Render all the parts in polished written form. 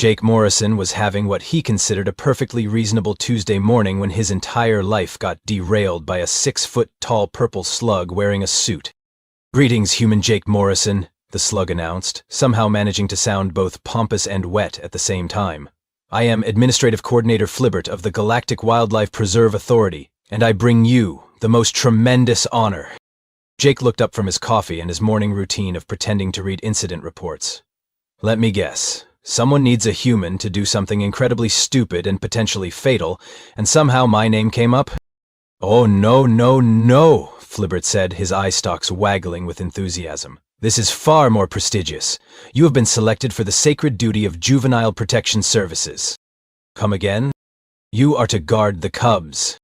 Jake Morrison was having what he considered a perfectly reasonable Tuesday morning when his entire life got derailed by a 6-foot-tall purple slug wearing a suit. "Greetings, human Jake Morrison," the slug announced, somehow managing to sound both pompous and wet at the same time. "I am Administrative Coordinator Flibbert of the Galactic Wildlife Preserve Authority, and I bring you the most tremendous honor." Jake looked up from his coffee and his morning routine of pretending to read incident reports. "Let me guess. Someone needs a human to do something incredibly stupid and potentially fatal, and somehow my name came up?" "Oh, no, no, no," Flibbert said, his eye stalks waggling with enthusiasm. "This is far more prestigious. You have been selected for the sacred duty of Juvenile Protection Services." "Come again?" "You are to guard the cubs."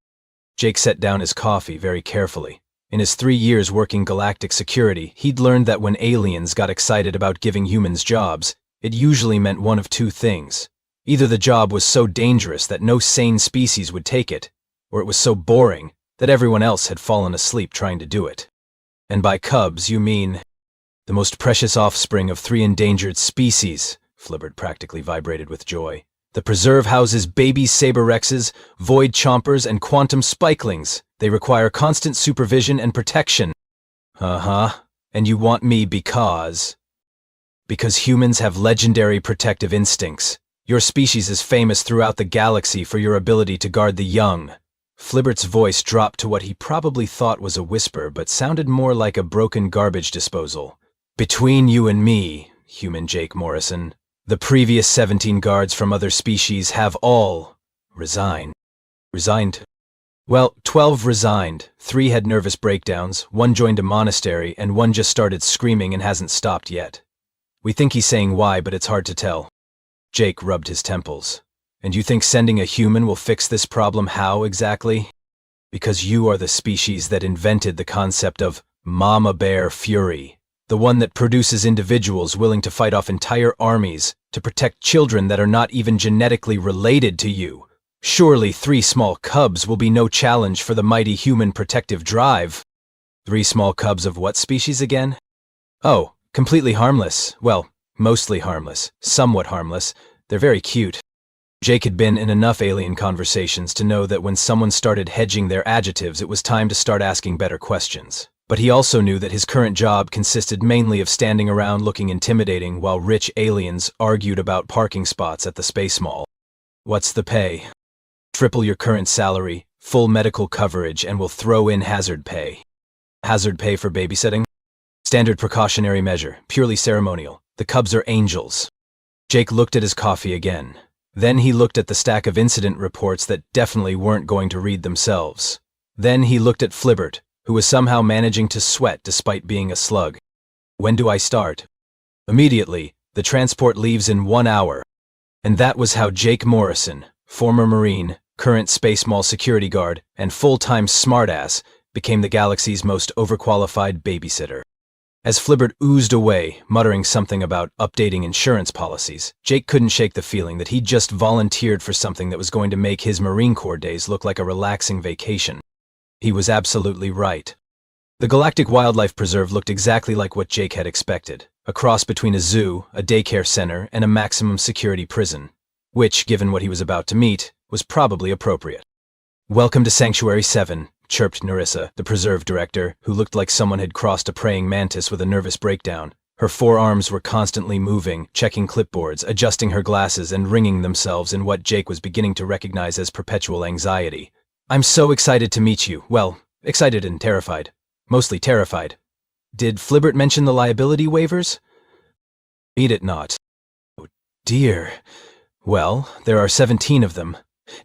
Jake set down his coffee very carefully. In his 3 years working galactic security, he'd learned that when aliens got excited about giving humans jobs, it usually meant one of two things. Either the job was so dangerous that no sane species would take it, or it was so boring that everyone else had fallen asleep trying to do it. "And by cubs, you mean the most precious offspring of 3 endangered species," Flibbert practically vibrated with joy. "The preserve houses baby saber-rexes, void chompers, and quantum spikelings. They require constant supervision and protection." "Uh-huh. And you want me because humans have legendary protective instincts. Your species is famous throughout the galaxy for your ability to guard the young." Flibbert's voice dropped to what he probably thought was a whisper, but sounded more like a broken garbage disposal. "Between you and me, human Jake Morrison, the previous 17 guards from other species have all resigned." "Resigned?" "Well, 12 resigned. 3 had nervous breakdowns, 1 joined a monastery, and 1 just started screaming and hasn't stopped yet. We think he's saying why, but it's hard to tell." Jake rubbed his temples. "And you think sending a human will fix this problem? How exactly?" "Because you are the species that invented the concept of Mama Bear Fury, the one that produces individuals willing to fight off entire armies to protect children that are not even genetically related to you. Surely 3 small cubs will be no challenge for the mighty human protective drive." "3 small cubs of what species again?" "Oh, completely harmless. Well, mostly harmless, somewhat harmless. They're very cute." Jake had been in enough alien conversations to know that when someone started hedging their adjectives, it was time to start asking better questions. But he also knew that his current job consisted mainly of standing around looking intimidating while rich aliens argued about parking spots at the space mall. "What's the pay?" "Triple your current salary, full medical coverage, and we'll throw in hazard pay." "Hazard pay for babysitting?" "Standard precautionary measure, purely ceremonial. The cubs are angels." Jake looked at his coffee again. Then he looked at the stack of incident reports that definitely weren't going to read themselves. Then he looked at Flibbert, who was somehow managing to sweat despite being a slug. "When do I start?" "Immediately. The transport leaves in 1 hour." And that was how Jake Morrison, former Marine, current Space Mall security guard, and full-time smartass, became the galaxy's most overqualified babysitter. As Flibbert oozed away, muttering something about updating insurance policies, Jake couldn't shake the feeling that he'd just volunteered for something that was going to make his Marine Corps days look like a relaxing vacation. He was absolutely right. The Galactic Wildlife Preserve looked exactly like what Jake had expected, a cross between a zoo, a daycare center, and a maximum security prison, which, given what he was about to meet, was probably appropriate. "Welcome to Sanctuary 7, chirped Nerissa, the preserve director, who looked like someone had crossed a praying mantis with a nervous breakdown. Her forearms were constantly moving, checking clipboards, adjusting her glasses, and wringing themselves in what Jake was beginning to recognize as perpetual anxiety. "I'm so excited to meet you. Well, excited and terrified. Mostly terrified. Did Flibbert mention the liability waivers?" "Need it not." "Oh dear. Well, there are 17 of them.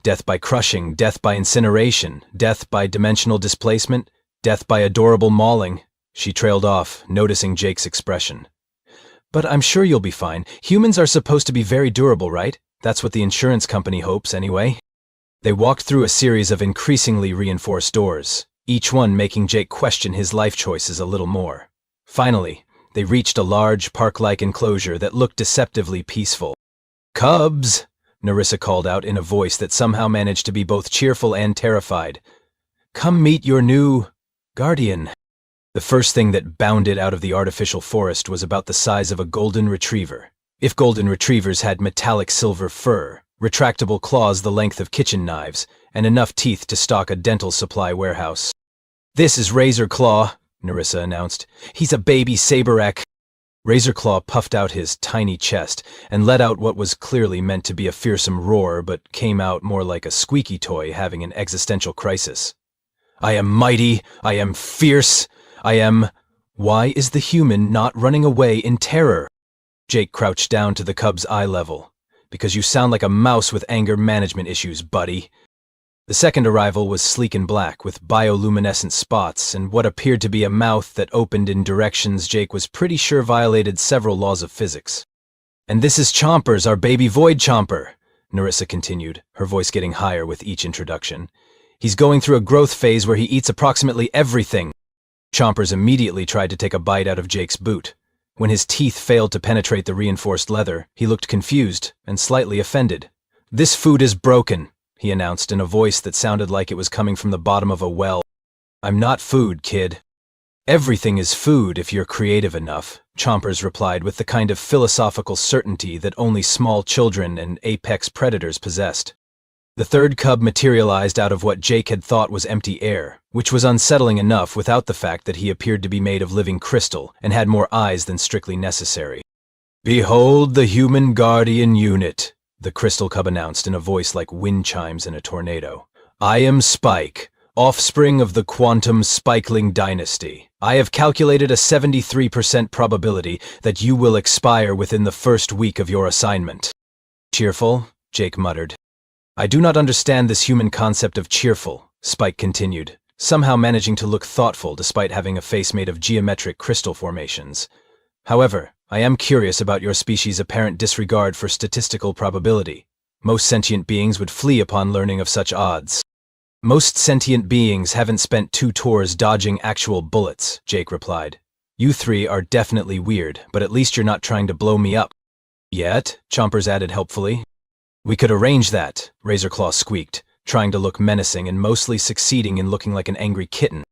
Death by crushing, death by incineration, death by dimensional displacement, death by adorable mauling." She trailed off, noticing Jake's expression. "But I'm sure you'll be fine. Humans are supposed to be very durable, right? That's what the insurance company hopes, anyway." They walked through a series of increasingly reinforced doors, each one making Jake question his life choices a little more. Finally, they reached a large, park-like enclosure that looked deceptively peaceful. "Cubs!" Nerissa called out in a voice that somehow managed to be both cheerful and terrified. "Come meet your new guardian." The first thing that bounded out of the artificial forest was about the size of a golden retriever. If golden retrievers had metallic silver fur, retractable claws the length of kitchen knives, and enough teeth to stock a dental supply warehouse. "This is Razor Claw," Nerissa announced. "He's a baby saberek." Razor Claw puffed out his tiny chest and let out what was clearly meant to be a fearsome roar but came out more like a squeaky toy having an existential crisis. "I am mighty, I am fierce, I am—" "Why is the human not running away in terror?" Jake crouched down to the cub's eye level. "Because you sound like a mouse with anger management issues, buddy." The second arrival was sleek and black, with bioluminescent spots and what appeared to be a mouth that opened in directions Jake was pretty sure violated several laws of physics. "And this is Chompers, our baby void chomper," Nerissa continued, her voice getting higher with each introduction. "He's going through a growth phase where he eats approximately everything." Chompers immediately tried to take a bite out of Jake's boot. When his teeth failed to penetrate the reinforced leather, he looked confused and slightly offended. "This food is broken," he announced in a voice that sounded like it was coming from the bottom of a well. "I'm not food, kid." "Everything is food if you're creative enough," Chompers replied with the kind of philosophical certainty that only small children and apex predators possessed. The third cub materialized out of what Jake had thought was empty air, which was unsettling enough without the fact that he appeared to be made of living crystal and had more eyes than strictly necessary. "Behold the human guardian unit," the crystal cub announced in a voice like wind chimes in a tornado. "I am Spike, offspring of the quantum spikeling dynasty. I have calculated a 73% probability that you will expire within the first week of your assignment." "Cheerful?" Jake muttered. "I do not understand this human concept of cheerful," Spike continued, somehow managing to look thoughtful despite having a face made of geometric crystal formations. "However, I am curious about your species' apparent disregard for statistical probability. Most sentient beings would flee upon learning of such odds." "Most sentient beings haven't spent 2 tours dodging actual bullets," Jake replied. "You three are definitely weird, but at least you're not trying to blow me up." "Yet," Chompers added helpfully. "We could arrange that," Razorclaw squeaked, trying to look menacing and mostly succeeding in looking like an angry kitten.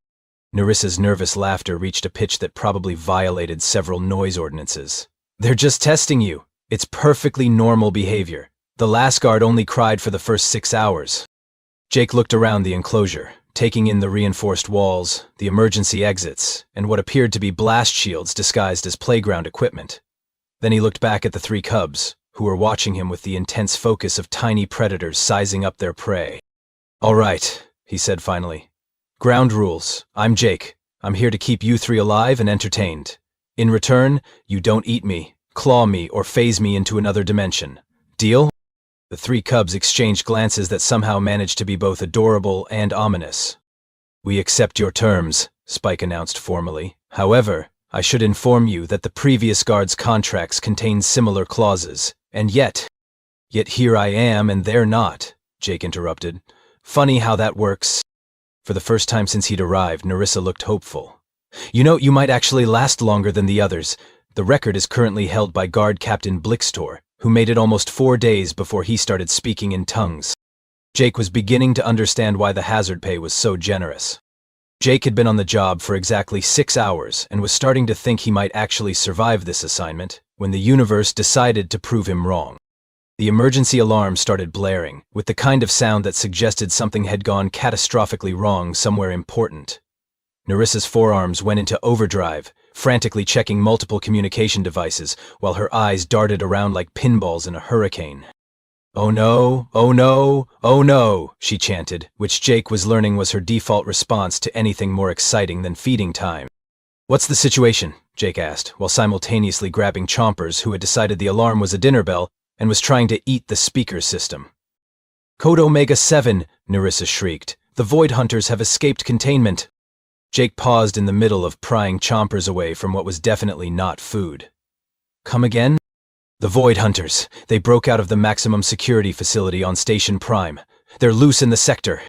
Nerissa's nervous laughter reached a pitch that probably violated several noise ordinances. "They're just testing you. It's perfectly normal behavior. The last guard only cried for the first 6 hours." Jake looked around the enclosure, taking in the reinforced walls, the emergency exits, and what appeared to be blast shields disguised as playground equipment. Then he looked back at the 3 cubs, who were watching him with the intense focus of tiny predators sizing up their prey. "All right," he said finally. "Ground rules. I'm Jake. I'm here to keep you 3 alive and entertained. In return, you don't eat me, claw me, or phase me into another dimension. Deal?" The 3 cubs exchanged glances that somehow managed to be both adorable and ominous. "We accept your terms," Spike announced formally. "However, I should inform you that the previous guard's contracts contained similar clauses, and yet here I am and they're not," Jake interrupted. "Funny how that works." For the first time since he'd arrived, Nerissa looked hopeful. "You know, you might actually last longer than the others. The record is currently held by Guard Captain Blixtor, who made it almost 4 days before he started speaking in tongues." Jake was beginning to understand why the hazard pay was so generous. Jake had been on the job for exactly 6 hours and was starting to think he might actually survive this assignment when the universe decided to prove him wrong. The emergency alarm started blaring, with the kind of sound that suggested something had gone catastrophically wrong somewhere important. Nerissa's forearms went into overdrive, frantically checking multiple communication devices while her eyes darted around like pinballs in a hurricane. "Oh no, oh no, oh no," she chanted, which Jake was learning was her default response to anything more exciting than feeding time. "What's the situation?" Jake asked, while simultaneously grabbing Chompers, who had decided the alarm was a dinner bell and was trying to eat the speaker system. "Code Omega 7, Nerissa shrieked. "The Void Hunters have escaped containment." Jake paused in the middle of prying Chompers away from what was definitely not food. "Come again?" "The Void Hunters. They broke out of the maximum security facility on Station Prime. They're loose in the sector."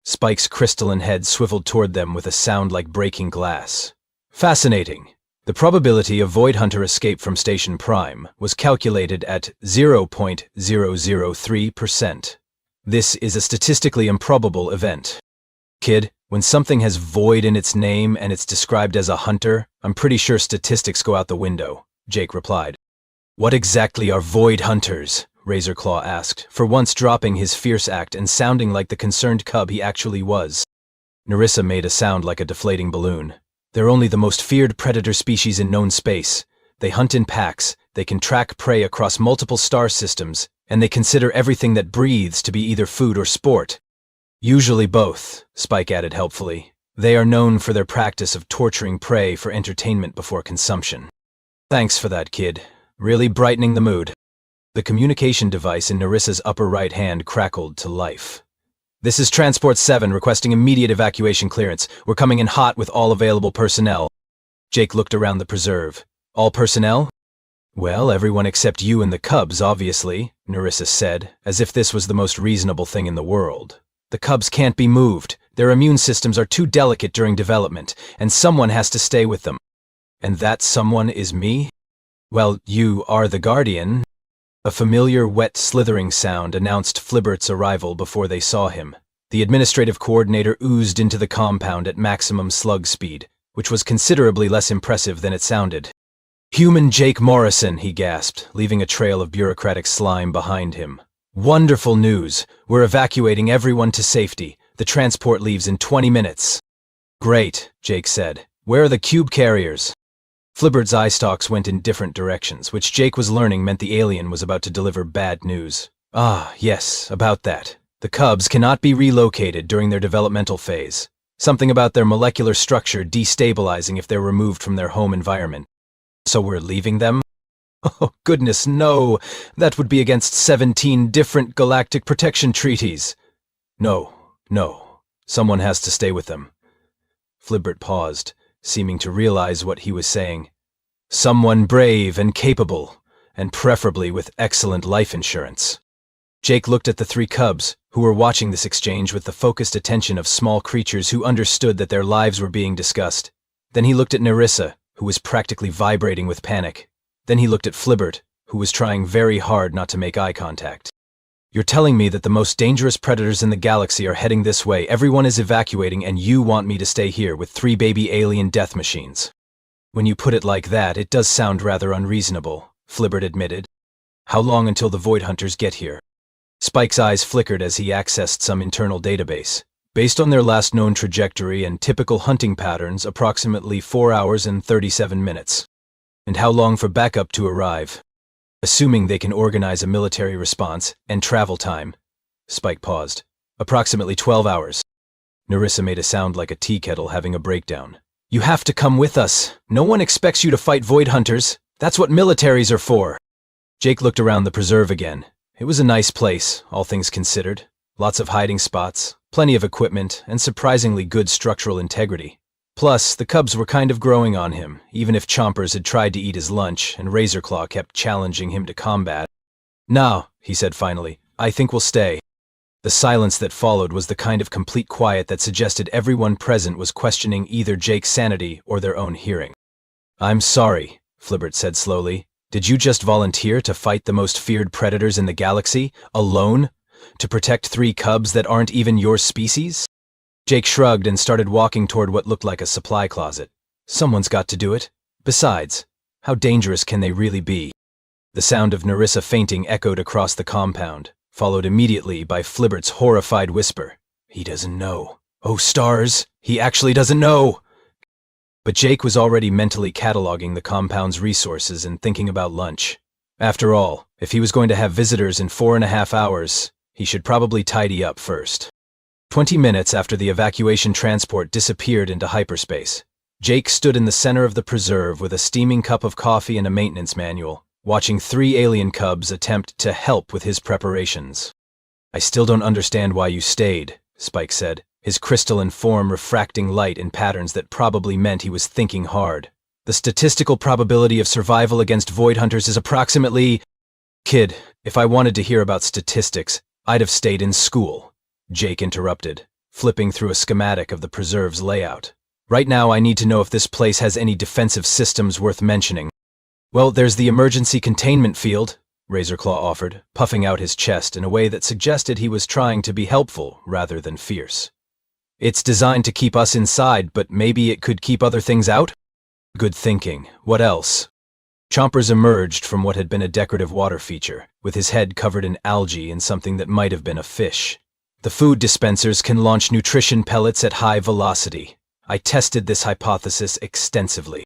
Spike's crystalline head swiveled toward them with a sound like breaking glass. "Fascinating. The probability of Void Hunter escape from Station Prime was calculated at 0.003%. This is a statistically improbable event. Kid, when something has void in its name and it's described as a hunter, I'm pretty sure statistics go out the window," Jake replied. What exactly are void hunters? Razorclaw asked, for once dropping his fierce act and sounding like the concerned cub he actually was. Nerissa made a sound like a deflating balloon. They're only the most feared predator species in known space. They hunt in packs, they can track prey across multiple star systems, and they consider everything that breathes to be either food or sport. Usually both, Spike added helpfully. They are known for their practice of torturing prey for entertainment before consumption. Thanks for that, kid. Really brightening the mood. The communication device in Nerissa's upper right hand crackled to life. This is Transport 7 requesting immediate evacuation clearance. We're coming in hot with all available personnel. Jake looked around the preserve. All personnel? Well, everyone except you and the cubs, obviously, Nerissa said, as if this was the most reasonable thing in the world. The cubs can't be moved. Their immune systems are too delicate during development, and someone has to stay with them. And that someone is me? Well, you are the guardian. A familiar, wet, slithering sound announced Flibbert's arrival before they saw him. The administrative coordinator oozed into the compound at maximum slug speed, which was considerably less impressive than it sounded. Human Jake Morrison, he gasped, leaving a trail of bureaucratic slime behind him. Wonderful news. We're evacuating everyone to safety. The transport leaves in 20 minutes. Great, Jake said. Where are the cube carriers? Flibbert's eye stalks went in different directions, which Jake was learning meant the alien was about to deliver bad news. Ah, yes, about that. The cubs cannot be relocated during their developmental phase. Something about their molecular structure destabilizing if they're removed from their home environment. So we're leaving them? Oh, goodness, no. That would be against 17 different galactic protection treaties. No. Someone has to stay with them. Flibbert paused, seeming to realize what he was saying. Someone brave and capable, and preferably with excellent life insurance. Jake looked at the three cubs, who were watching this exchange with the focused attention of small creatures who understood that their lives were being discussed. Then he looked at Nerissa, who was practically vibrating with panic. Then he looked at Flibbert, who was trying very hard not to make eye contact. You're telling me that the most dangerous predators in the galaxy are heading this way, everyone is evacuating, and you want me to stay here with 3 baby alien death machines? When you put it like that, it does sound rather unreasonable, Flibbert admitted. How long until the Void Hunters get here? Spike's eyes flickered as he accessed some internal database. Based on their last known trajectory and typical hunting patterns, approximately 4 hours and 37 minutes. And how long for backup to arrive? Assuming they can organize a military response and travel time. Spike paused. Approximately 12 hours. Nerissa made a sound like a tea kettle having a breakdown. You have to come with us. No one expects you to fight Void Hunters. That's what militaries are for. Jake looked around the preserve again. It was a nice place, all things considered. Lots of hiding spots, plenty of equipment, and surprisingly good structural integrity. Plus, the cubs were kind of growing on him, even if Chompers had tried to eat his lunch and Razorclaw kept challenging him to combat. No, he said finally, I think we'll stay. The silence that followed was the kind of complete quiet that suggested everyone present was questioning either Jake's sanity or their own hearing. I'm sorry, Flibbert said slowly. Did you just volunteer to fight the most feared predators in the galaxy, alone? To protect 3 cubs that aren't even your species? Jake shrugged and started walking toward what looked like a supply closet. Someone's got to do it. Besides, how dangerous can they really be? The sound of Nerissa fainting echoed across the compound, followed immediately by Flibbert's horrified whisper. He doesn't know. Oh, stars, he actually doesn't know! But Jake was already mentally cataloging the compound's resources and thinking about lunch. After all, if he was going to have visitors in 4.5 hours, he should probably tidy up first. 20 minutes after the evacuation transport disappeared into hyperspace, Jake stood in the center of the preserve with a steaming cup of coffee and a maintenance manual, watching 3 alien cubs attempt to help with his preparations. I still don't understand why you stayed, Spike said, his crystalline form refracting light in patterns that probably meant he was thinking hard. The statistical probability of survival against Void Hunters is approximately… Kid, if I wanted to hear about statistics, I'd have stayed in school. Jake interrupted, flipping through a schematic of the preserve's layout. Right now I need to know if this place has any defensive systems worth mentioning. Well, there's the emergency containment field, Razorclaw offered, puffing out his chest in a way that suggested he was trying to be helpful rather than fierce. It's designed to keep us inside, but maybe it could keep other things out? Good thinking. What else? Chompers emerged from what had been a decorative water feature, with his head covered in algae and something that might have been a fish. The food dispensers can launch nutrition pellets at high velocity. I tested this hypothesis extensively.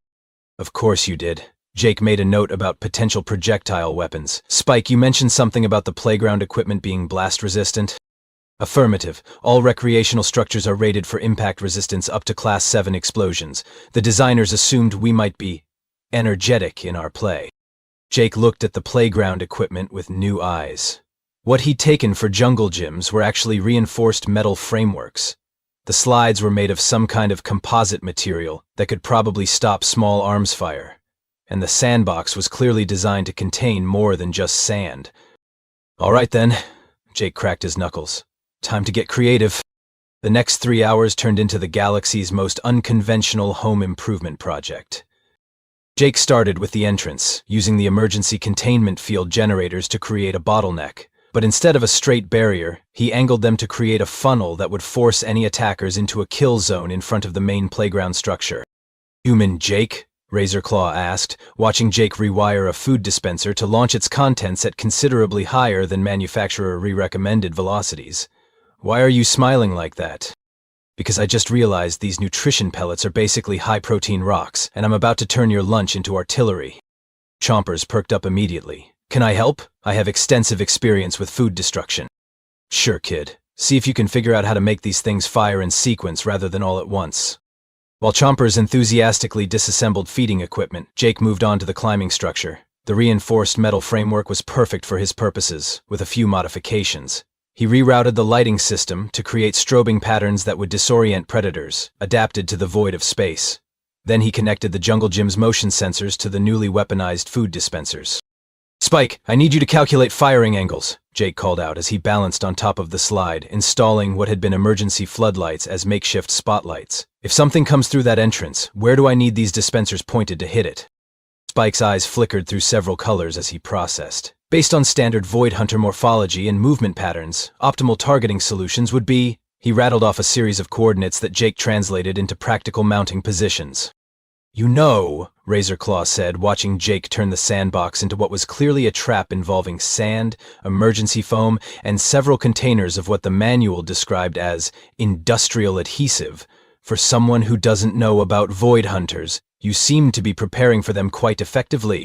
Of course you did. Jake made a note about potential projectile weapons. Spike, you mentioned something about the playground equipment being blast-resistant? Affirmative. All recreational structures are rated for impact resistance up to Class 7 explosions. The designers assumed we might be energetic in our play. Jake looked at the playground equipment with new eyes. What he'd taken for jungle gyms were actually reinforced metal frameworks. The slides were made of some kind of composite material that could probably stop small arms fire. And the sandbox was clearly designed to contain more than just sand. All right then, Jake cracked his knuckles. Time to get creative. The next 3 hours turned into the galaxy's most unconventional home improvement project. Jake started with the entrance, using the emergency containment field generators to create a bottleneck. But instead of a straight barrier, he angled them to create a funnel that would force any attackers into a kill zone in front of the main playground structure. Human Jake? Razorclaw asked, watching Jake rewire a food dispenser to launch its contents at considerably higher than manufacturer recommended velocities. Why are you smiling like that? Because I just realized these nutrition pellets are basically high-protein rocks, and I'm about to turn your lunch into artillery. Chompers perked up immediately. Can I help? I have extensive experience with food destruction. Sure, kid. See if you can figure out how to make these things fire in sequence rather than all at once. While Chompers enthusiastically disassembled feeding equipment, Jake moved on to the climbing structure. The reinforced metal framework was perfect for his purposes, with a few modifications. He rerouted the lighting system to create strobing patterns that would disorient predators, adapted to the void of space. Then he connected the jungle gym's motion sensors to the newly weaponized food dispensers. Spike, I need you to calculate firing angles, Jake called out as he balanced on top of the slide, installing what had been emergency floodlights as makeshift spotlights. If something comes through that entrance, where do I need these dispensers pointed to hit it? Spike's eyes flickered through several colors as he processed. Based on standard Void Hunter morphology and movement patterns, optimal targeting solutions would be... He rattled off a series of coordinates that Jake translated into practical mounting positions. You know, Razorclaw said, watching Jake turn the sandbox into what was clearly a trap involving sand, emergency foam, and several containers of what the manual described as industrial adhesive. For someone who doesn't know about Void Hunters, you seem to be preparing for them quite effectively.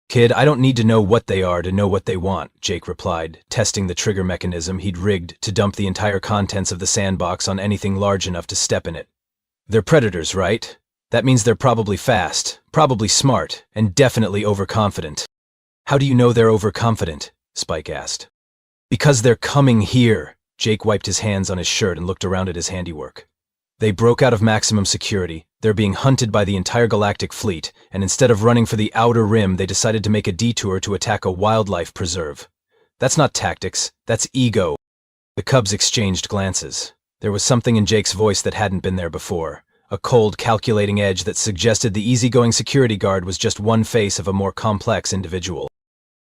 Kid, I don't need to know what they are to know what they want, Jake replied, testing the trigger mechanism he'd rigged to dump the entire contents of the sandbox on anything large enough to step in it. They're predators, right? That means they're probably fast, probably smart, and definitely overconfident. How do you know they're overconfident? Spike asked. Because they're coming here. Jake wiped his hands on his shirt and looked around at his handiwork. They broke out of maximum security. They're being hunted by the entire galactic fleet, and instead of running for the outer rim, they decided to make a detour to attack a wildlife preserve. That's not tactics, that's ego. The cubs exchanged glances. There was something in Jake's voice that hadn't been there before. A cold, calculating edge that suggested the easygoing security guard was just one face of a more complex individual.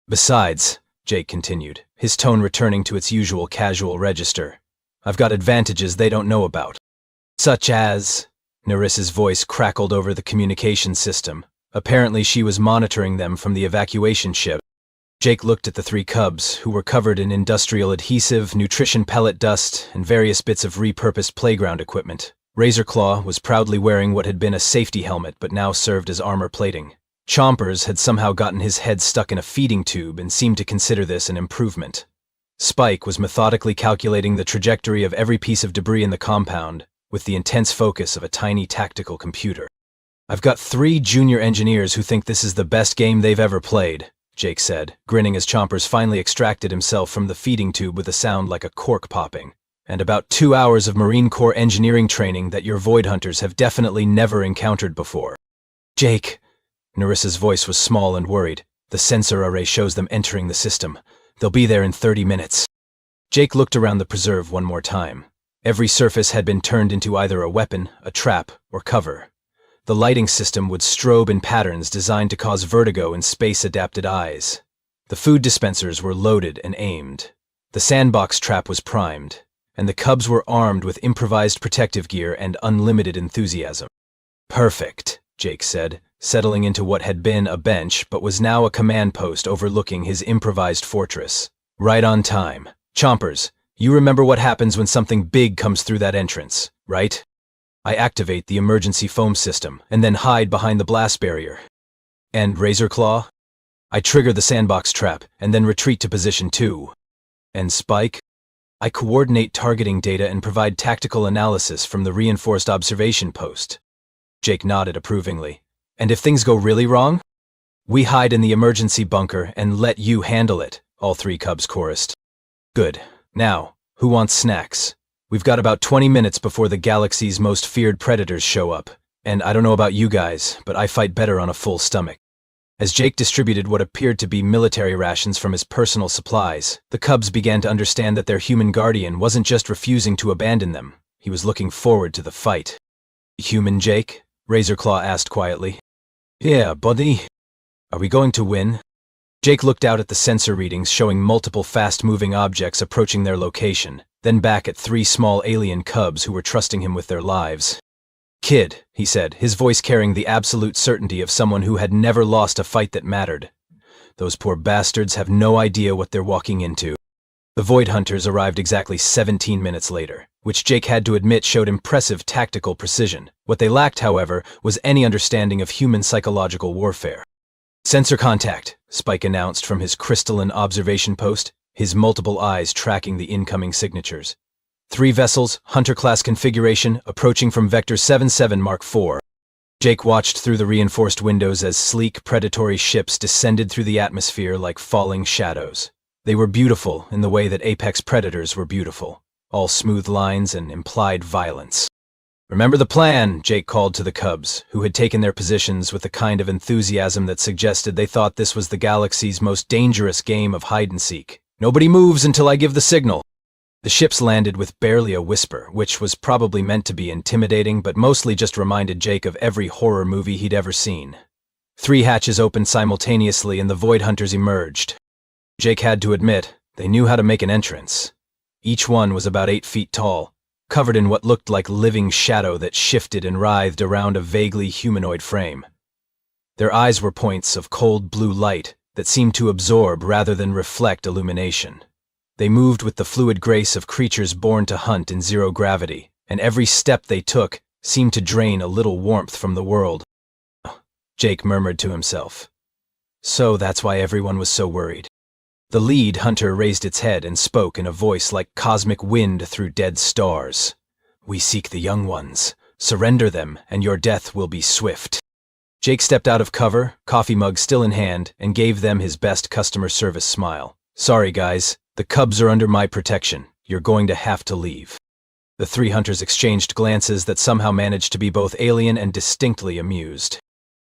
Besides, Jake continued, his tone returning to its usual casual register, I've got advantages they don't know about. Such as... Nerissa's voice crackled over the communication system. Apparently she was monitoring them from the evacuation ship. Jake looked at the three cubs, who were covered in industrial adhesive, nutrition pellet dust, and various bits of repurposed playground equipment. Razorclaw was proudly wearing what had been a safety helmet but now served as armor plating. Chompers had somehow gotten his head stuck in a feeding tube and seemed to consider this an improvement. Spike was methodically calculating the trajectory of every piece of debris in the compound, with the intense focus of a tiny tactical computer. I've got 3 junior engineers who think this is the best game they've ever played, Jake said, grinning as Chompers finally extracted himself from the feeding tube with a sound like a cork popping. And about 2 hours of Marine Corps engineering training that your Void Hunters have definitely never encountered before. Jake, Nerissa's voice was small and worried. The sensor array shows them entering the system. They'll be there in 30 minutes. Jake looked around the preserve one more time. Every surface had been turned into either a weapon, a trap, or cover. The lighting system would strobe in patterns designed to cause vertigo in space-adapted eyes. The food dispensers were loaded and aimed. The sandbox trap was primed, and the cubs were armed with improvised protective gear and unlimited enthusiasm. Perfect, Jake said, settling into what had been a bench but was now a command post overlooking his improvised fortress. Right on time. Chompers, you remember what happens when something big comes through that entrance, right? I activate the emergency foam system and then hide behind the blast barrier. And Razor Claw? I trigger the sandbox trap and then retreat to position 2. And Spike? I coordinate targeting data and provide tactical analysis from the reinforced observation post. Jake nodded approvingly. And if things go really wrong? We hide in the emergency bunker and let you handle it, all 3 cubs chorused. Good. Now, who wants snacks? We've got about 20 minutes before the galaxy's most feared predators show up. And I don't know about you guys, but I fight better on a full stomach. As Jake distributed what appeared to be military rations from his personal supplies, the cubs began to understand that their human guardian wasn't just refusing to abandon them, he was looking forward to the fight. Human Jake? Razorclaw asked quietly. Yeah, buddy. Are we going to win? Jake looked out at the sensor readings showing multiple fast-moving objects approaching their location, then back at 3 small alien cubs who were trusting him with their lives. Kid, he said, his voice carrying the absolute certainty of someone who had never lost a fight that mattered. Those poor bastards have no idea what they're walking into. The Void Hunters arrived exactly 17 minutes later, which Jake had to admit showed impressive tactical precision. What they lacked, however, was any understanding of human psychological warfare. Sensor contact, Spike announced from his crystalline observation post, his multiple eyes tracking the incoming signatures. 3 vessels, Hunter-class configuration, approaching from Vector 77 Mark IV. Jake watched through the reinforced windows as sleek, predatory ships descended through the atmosphere like falling shadows. They were beautiful in the way that apex predators were beautiful, all smooth lines and implied violence. Remember the plan, Jake called to the cubs, who had taken their positions with the kind of enthusiasm that suggested they thought this was the galaxy's most dangerous game of hide-and-seek. Nobody moves until I give the signal. The ships landed with barely a whisper, which was probably meant to be intimidating, but mostly just reminded Jake of every horror movie he'd ever seen. 3 hatches opened simultaneously and the Void Hunters emerged. Jake had to admit, they knew how to make an entrance. Each one was about 8 feet tall, covered in what looked like living shadow that shifted and writhed around a vaguely humanoid frame. Their eyes were points of cold blue light that seemed to absorb rather than reflect illumination. They moved with the fluid grace of creatures born to hunt in zero gravity, and every step they took seemed to drain a little warmth from the world. Jake murmured to himself. So that's why everyone was so worried. The lead hunter raised its head and spoke in a voice like cosmic wind through dead stars. We seek the young ones. Surrender them, and your death will be swift. Jake stepped out of cover, coffee mug still in hand, and gave them his best customer service smile. Sorry, guys. The cubs are under my protection. You're going to have to leave. The 3 hunters exchanged glances that somehow managed to be both alien and distinctly amused.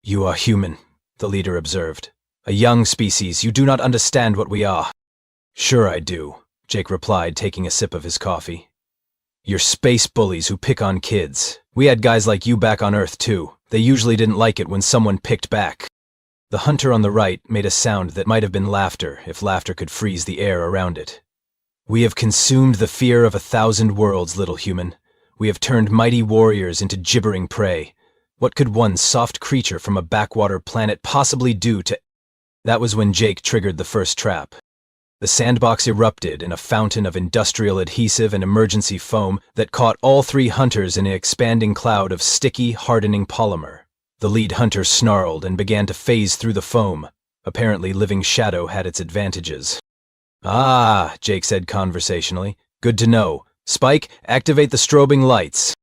You are human, the leader observed. A young species, you do not understand what we are. Sure I do, Jake replied, taking a sip of his coffee. You're space bullies who pick on kids. We had guys like you back on Earth too. They usually didn't like it when someone picked back. The hunter on the right made a sound that might have been laughter if laughter could freeze the air around it. We have consumed the fear of 1,000 worlds, little human. We have turned mighty warriors into gibbering prey. What could one soft creature from a backwater planet possibly do to... That was when Jake triggered the first trap. The sandbox erupted in a fountain of industrial adhesive and emergency foam that caught all 3 hunters in an expanding cloud of sticky, hardening polymer. The lead hunter snarled and began to phase through the foam. Apparently, living shadow had its advantages. Ah, Jake said conversationally. Good to know. Spike, activate the strobing lights.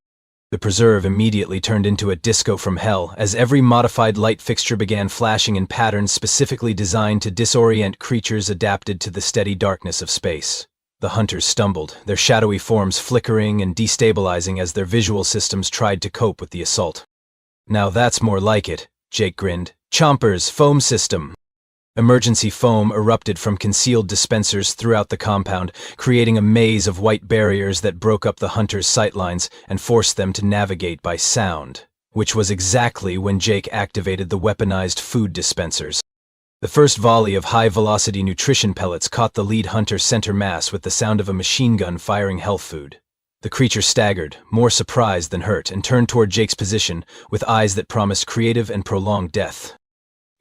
The preserve immediately turned into a disco from hell as every modified light fixture began flashing in patterns specifically designed to disorient creatures adapted to the steady darkness of space. The hunters stumbled, their shadowy forms flickering and destabilizing as their visual systems tried to cope with the assault. Now that's more like it, Jake grinned. Chomper's foam system. Emergency foam erupted from concealed dispensers throughout the compound, creating a maze of white barriers that broke up the hunters' sightlines and forced them to navigate by sound, which was exactly when Jake activated the weaponized food dispensers. The first volley of high-velocity nutrition pellets caught the lead hunter's center mass with the sound of a machine gun firing health food. The creature staggered, more surprised than hurt, and turned toward Jake's position with eyes that promised creative and prolonged death.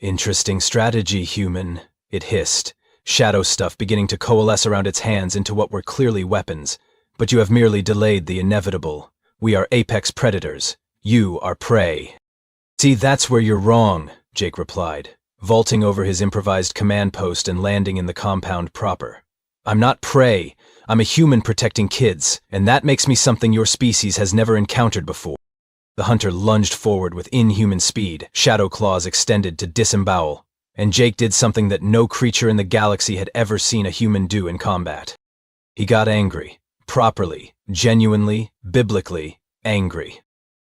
"Interesting strategy, human," it hissed, shadow stuff beginning to coalesce around its hands into what were clearly weapons. "But you have merely delayed the inevitable. We are apex predators. You are prey." "See, that's where you're wrong," Jake replied, vaulting over his improvised command post and landing in the compound proper. "I'm not prey. I'm a human protecting kids, and that makes me something your species has never encountered before." The hunter lunged forward with inhuman speed, shadow claws extended to disembowel, and Jake did something that no creature in the galaxy had ever seen a human do in combat. He got angry. Properly, genuinely, biblically angry.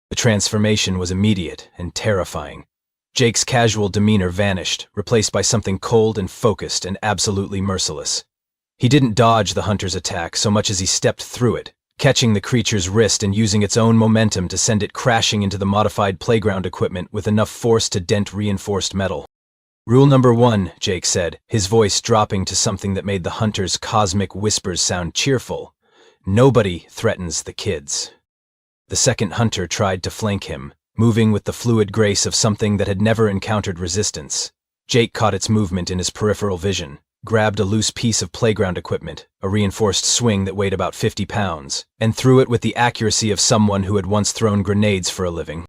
The transformation was immediate and terrifying. Jake's casual demeanor vanished, replaced by something cold and focused and absolutely merciless. He didn't dodge the hunter's attack so much as he stepped through it, catching the creature's wrist and using its own momentum to send it crashing into the modified playground equipment with enough force to dent reinforced metal. "Rule number 1, Jake said, his voice dropping to something that made the hunter's cosmic whispers sound cheerful. "Nobody threatens the kids." The second hunter tried to flank him, moving with the fluid grace of something that had never encountered resistance. Jake caught its movement in his peripheral vision, grabbed a loose piece of playground equipment, a reinforced swing that weighed about 50 pounds, and threw it with the accuracy of someone who had once thrown grenades for a living.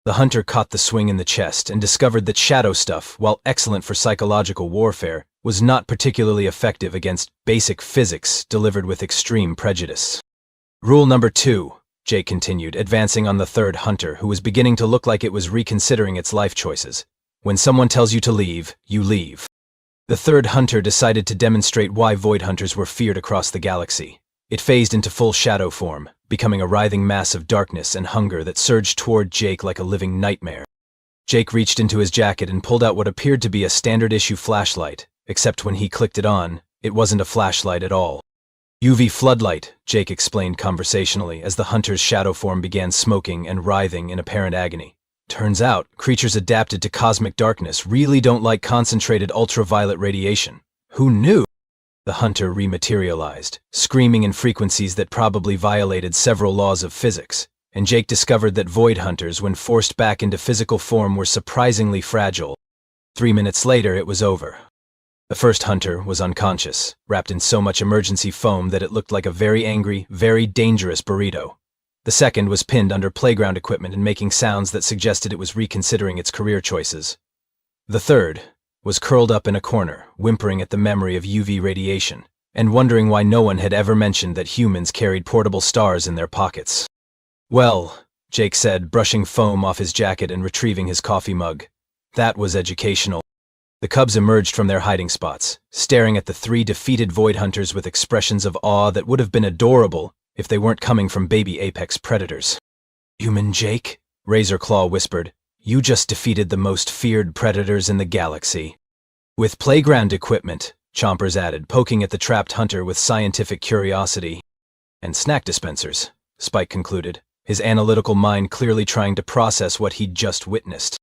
The hunter caught the swing in the chest and discovered that shadow stuff, while excellent for psychological warfare, was not particularly effective against basic physics delivered with extreme prejudice. "Rule number 2, Jake continued, advancing on the third hunter, who was beginning to look like it was reconsidering its life choices. "When someone tells you to leave, you leave." The third hunter decided to demonstrate why void hunters were feared across the galaxy. It phased into full shadow form, becoming a writhing mass of darkness and hunger that surged toward Jake like a living nightmare. Jake reached into his jacket and pulled out what appeared to be a standard-issue flashlight, except when he clicked it on, it wasn't a flashlight at all. "UV floodlight," Jake explained conversationally as the hunter's shadow form began smoking and writhing in apparent agony. "Turns out, creatures adapted to cosmic darkness really don't like concentrated ultraviolet radiation. Who knew?" The hunter rematerialized, screaming in frequencies that probably violated several laws of physics, and Jake discovered that void hunters, when forced back into physical form, were surprisingly fragile. 3 minutes later, it was over. The first hunter was unconscious, wrapped in so much emergency foam that it looked like a very angry, very dangerous burrito. The second was pinned under playground equipment and making sounds that suggested it was reconsidering its career choices. The third was curled up in a corner, whimpering at the memory of UV radiation, and wondering why no one had ever mentioned that humans carried portable stars in their pockets. "Well," Jake said, brushing foam off his jacket and retrieving his coffee mug, "that was educational." The cubs emerged from their hiding spots, staring at the 3 defeated void hunters with expressions of awe that would have been adorable if they weren't coming from baby apex predators. "Human Jake," Razor Claw whispered, "you just defeated the most feared predators in the galaxy." "With playground equipment," Chompers added, poking at the trapped hunter with scientific curiosity. "And snack dispensers," Spike concluded, his analytical mind clearly trying to process what he'd just witnessed.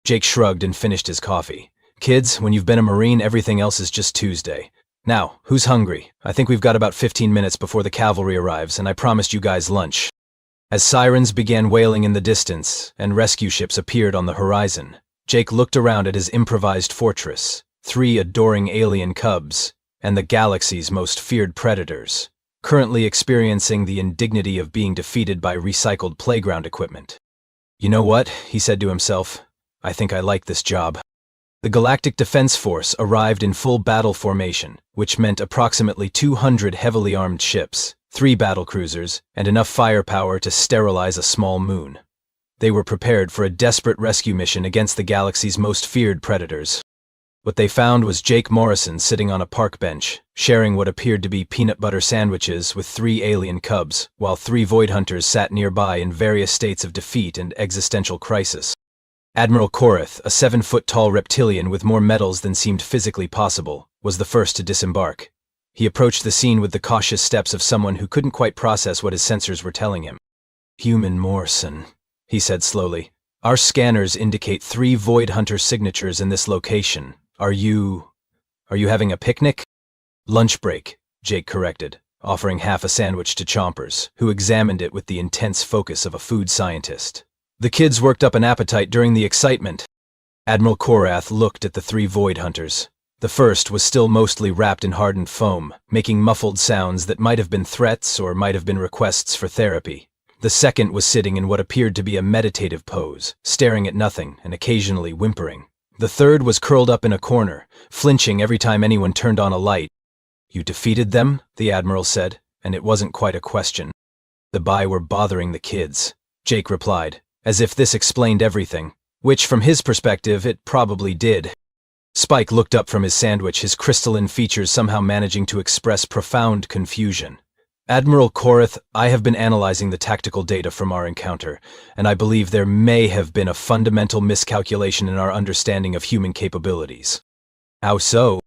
Jake shrugged and finished his coffee. "Kids, when you've been a Marine, everything else is just Tuesday. Now, who's hungry? I think we've got about 15 minutes before the cavalry arrives, and I promised you guys lunch." As sirens began wailing in the distance and rescue ships appeared on the horizon, Jake looked around at his improvised fortress, 3 adoring alien cubs, and the galaxy's most feared predators, currently experiencing the indignity of being defeated by recycled playground equipment. "You know what?" he said to himself. "I think I like this job." The Galactic Defense Force arrived in full battle formation, which meant approximately 200 heavily armed ships, 3 battlecruisers, and enough firepower to sterilize a small moon. They were prepared for a desperate rescue mission against the galaxy's most feared predators. What they found was Jake Morrison sitting on a park bench, sharing what appeared to be peanut butter sandwiches with 3 alien cubs, while 3 void hunters sat nearby in various states of defeat and existential crisis. Admiral Korath, a 7-foot-tall reptilian with more medals than seemed physically possible, was the first to disembark. He approached the scene with the cautious steps of someone who couldn't quite process what his sensors were telling him. "Human Morrison," he said slowly. "Our scanners indicate 3 void hunter signatures in this location. Are you having a picnic?" "Lunch break," Jake corrected. offering half a sandwich to Chompers, who examined it with the intense focus of a food scientist. The kids worked up an appetite during the excitement. Admiral Korath looked at the three Void Hunters. The first was still mostly wrapped in hardened foam, making muffled sounds that might have been threats or might have been requests for therapy. The second was sitting in what appeared to be a meditative pose, staring at nothing and occasionally whimpering. The third was curled up in a corner, flinching every time anyone turned on a light. "You defeated them?" the Admiral said, and it wasn't quite a question. "The Bai were bothering the kids," Jake replied, as if this explained everything, which from his perspective it probably did. Spike looked up from his sandwich, his crystalline features somehow managing to express profound confusion. "Admiral Korath, I have been analyzing the tactical data from our encounter, and I believe there may have been a fundamental miscalculation in our understanding of human capabilities." "How so?"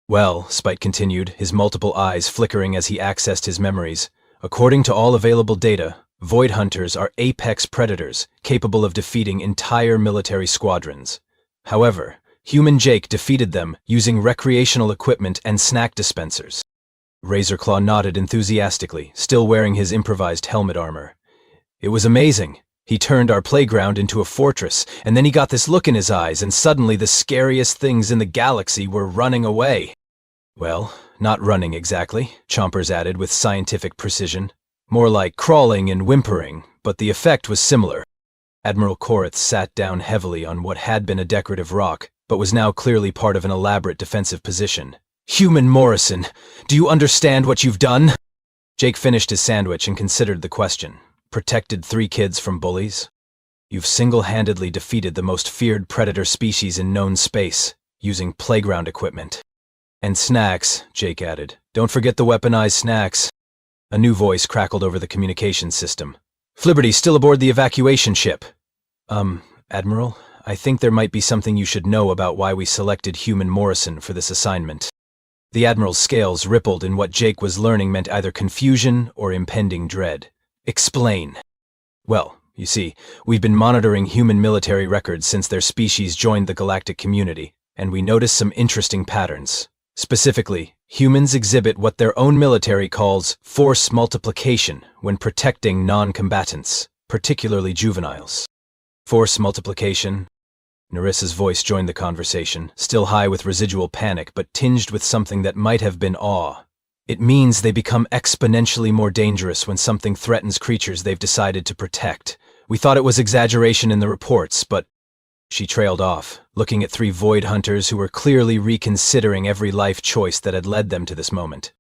"Well," Spike continued, his multiple eyes flickering as he accessed his memories, "according to all available data, Void Hunters are apex predators, capable of defeating entire military squadrons. However, Human Jake defeated them using recreational equipment and snack dispensers." Razorclaw nodded enthusiastically, still wearing his improvised helmet armor. "It was amazing. He turned our playground into a fortress, and then he got this look in his eyes, and suddenly the scariest things in the galaxy were running away." "Well, not running exactly," Chompers added with scientific precision. "More like crawling and whimpering, but the effect was similar." Admiral Korath sat down heavily on what had been a decorative rock, but was now clearly part of an elaborate defensive position. "Human Morrison, do you understand what you've done?" Jake finished his sandwich and considered the question. "Protected 3 kids from bullies? You've single-handedly defeated the most feared predator species in known space, using playground equipment. And snacks," Jake added. "Don't forget the weaponized snacks." A new voice crackled over the communication system. "Flibberty still aboard the evacuation ship." Admiral, I think there might be something you should know about why we selected Human Morrison for this assignment." The Admiral's scales rippled in what Jake was learning meant either confusion or impending dread. "Explain." "Well, you see, we've been monitoring human military records since their species joined the galactic community, and we noticed some interesting patterns. Specifically, humans exhibit what their own military calls force multiplication when protecting non-combatants, particularly juveniles." "Force multiplication?" Nerissa's voice joined the conversation, still high with residual panic, but tinged with something that might have been awe. "It means they become exponentially more dangerous when something threatens creatures they've decided to protect. We thought it was exaggeration in the reports, but—" She trailed off, looking at 3 Void Hunters who were clearly reconsidering every life choice that had led them to this moment.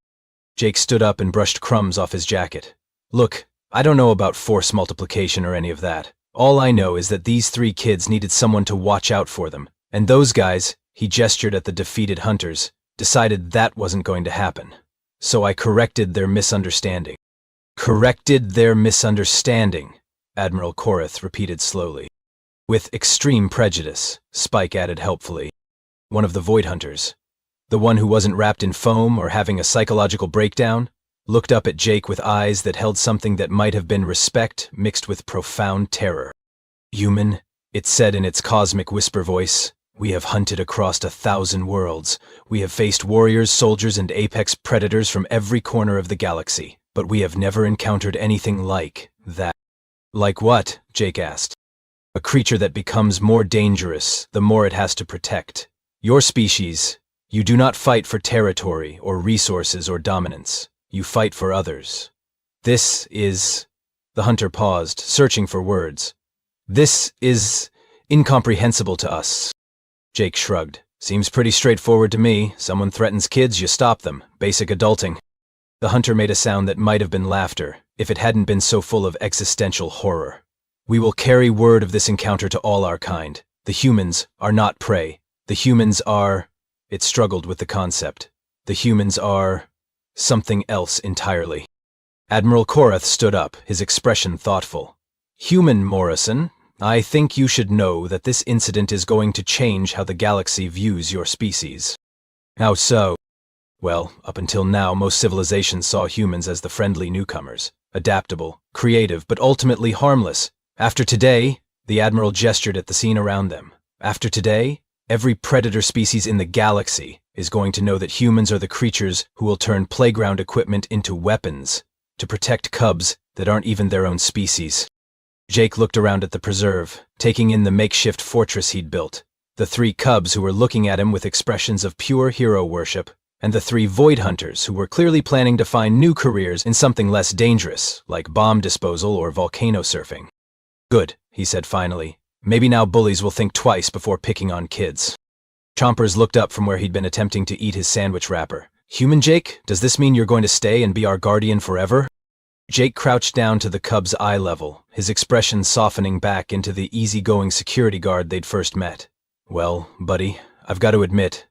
Jake stood up and brushed crumbs off his jacket. "Look, I don't know about force multiplication or any of that. All I know is that these 3 kids needed someone to watch out for them, and those guys," he gestured at the defeated hunters, "decided that wasn't going to happen. So I corrected their misunderstanding." "Corrected their misunderstanding," Admiral Korath repeated slowly. "With extreme prejudice," Spike added helpfully. One of the Void Hunters, the one who wasn't wrapped in foam or having a psychological breakdown, looked up at Jake with eyes that held something that might have been respect mixed with profound terror. "Human," it said in its cosmic whisper voice, "we have hunted across 1,000 worlds. We have faced warriors, soldiers, and apex predators from every corner of the galaxy, but we have never encountered anything like that." "Like what?" Jake asked. "A creature that becomes more dangerous the more it has to protect. Your species, you do not fight for territory or resources or dominance. You fight for others. This is—" The hunter paused, searching for words. "This is incomprehensible to us." Jake shrugged. "Seems pretty straightforward to me. Someone threatens kids, you stop them. Basic adulting." The hunter made a sound that might have been laughter, if it hadn't been so full of existential horror. "We will carry word of this encounter to all our kind. The humans are not prey. The humans are—" It struggled with the concept. "The humans are something else entirely." Admiral Korath stood up, his expression thoughtful. "Human Morrison, I think you should know that this incident is going to change how the galaxy views your species." "How so?" "Well, up until now, most civilizations saw humans as the friendly newcomers, adaptable, creative, but ultimately harmless. After today," the Admiral gestured at the scene around them, "after today, every predator species in the galaxy is going to know that humans are the creatures who will turn playground equipment into weapons to protect cubs that aren't even their own species. Jake looked around at the preserve, taking in the makeshift fortress he'd built, the 3 cubs who were looking at him with expressions of pure hero worship, and the 3 void hunters who were clearly planning to find new careers in something less dangerous, like bomb disposal or volcano surfing. Good, he said finally. Maybe now bullies will think twice before picking on kids. Chompers looked up from where he'd been attempting to eat his sandwich wrapper. Human Jake, does this mean you're going to stay and be our guardian forever? Jake crouched down to the cub's eye level, his expression softening back into the easygoing security guard they'd first met. Well, buddy, I've got to admit,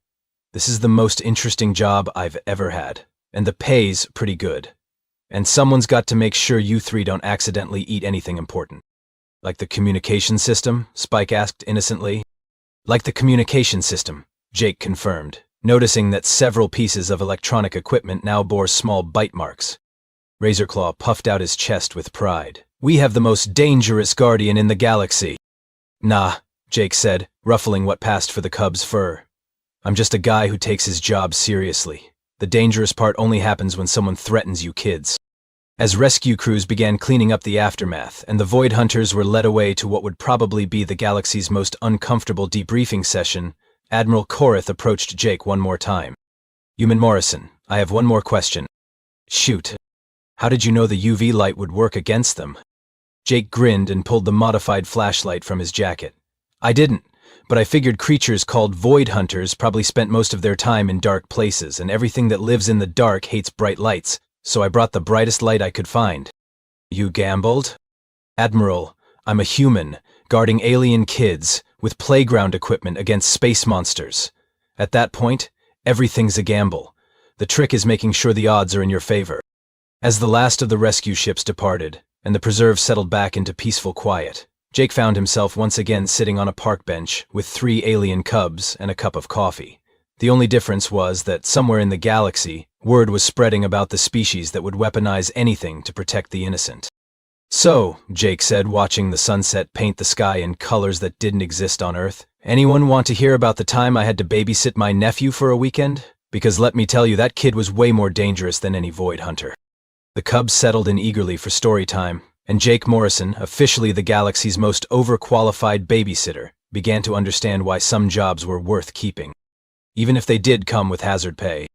this is the most interesting job I've ever had, and the pay's pretty good. And someone's got to make sure you 3 don't accidentally eat anything important. Like the communication system? Spike asked innocently. Like the communication system, Jake confirmed, noticing that several pieces of electronic equipment now bore small bite marks. Razorclaw puffed out his chest with pride. We have the most dangerous guardian in the galaxy. Nah, Jake said, ruffling what passed for the cub's fur. I'm just a guy who takes his job seriously. The dangerous part only happens when someone threatens you kids. As rescue crews began cleaning up the aftermath, and the Void Hunters were led away to what would probably be the galaxy's most uncomfortable debriefing session, Admiral Korath approached Jake one more time. Human Morrison, I have one more question. Shoot. How did you know the UV light would work against them? Jake grinned and pulled the modified flashlight from his jacket. I didn't, but I figured creatures called Void Hunters probably spent most of their time in dark places, and everything that lives in the dark hates bright lights, so I brought the brightest light I could find. You gambled? Admiral, I'm a human, guarding alien kids, with playground equipment against space monsters. At that point, everything's a gamble. The trick is making sure the odds are in your favor. As the last of the rescue ships departed, and the preserve settled back into peaceful quiet, Jake found himself once again sitting on a park bench with 3 alien cubs and a cup of coffee. The only difference was that somewhere in the galaxy, word was spreading about the species that would weaponize anything to protect the innocent. So, Jake said, watching the sunset paint the sky in colors that didn't exist on Earth, anyone want to hear about the time I had to babysit my nephew for a weekend? Because let me tell you, that kid was way more dangerous than any Void Hunter. The cubs settled in eagerly for story time, and Jake Morrison, officially the galaxy's most overqualified babysitter, began to understand why some jobs were worth keeping, even if they did come with hazard pay.